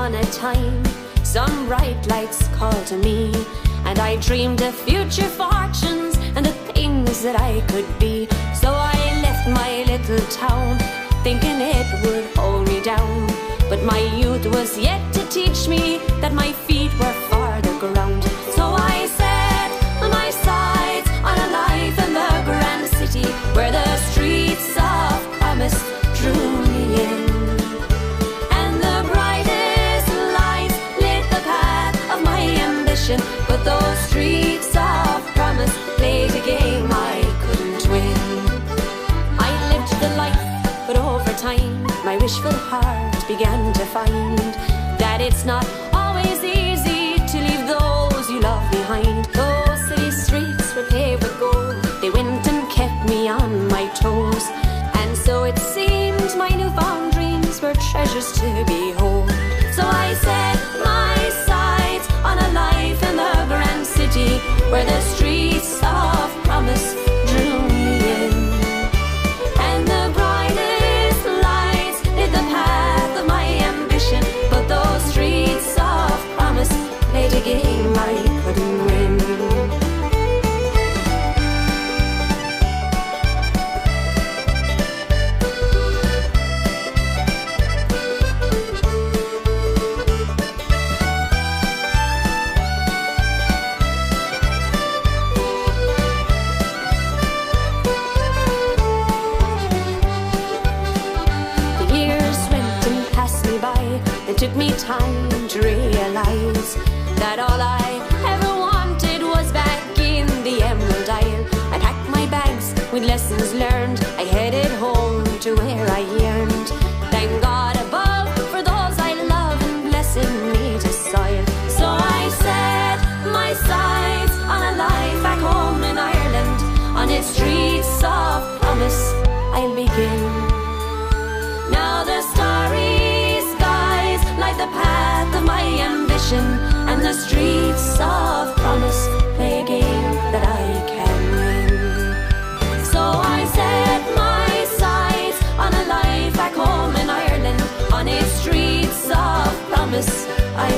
upon a time, some bright lights called to me, and I dreamed of future fortunes and the things that I could be. So I left my little town, thinking it would hold me down. But my youth was yet to teach me that my feet were for the ground. So I set my sights on a life in the grand city, where the streets of promise drew me in. And the brightest lights lit the path of my ambition, but those streets of promise played a game I couldn't win. I lived the life, but over time my wishful heart began to find that it's not always easy to leave those you love behind. Those city streets were paved with gold, they went and kept me on my toes. And so it seemed my newfound dreams were treasures to behold. So I set my sights on a life in the grand city, where the streets of promise drew me in. And the brightest lights lit the path of my ambition, but those streets of promise played a game I couldn't win. It took me time to realize that all I ever wanted was back in the Emerald Isle. I packed my bags with lessons learned, I headed home to where I yearned. Thank God above for those I love and blessing me to soil. So I set my sights on a life back home in Ireland. On its streets of promise I'll begin. Now the starry light the path of my ambition, and the streets of promise play a game that I can win. So I set my sights on a life back home in Ireland. On its streets of promise I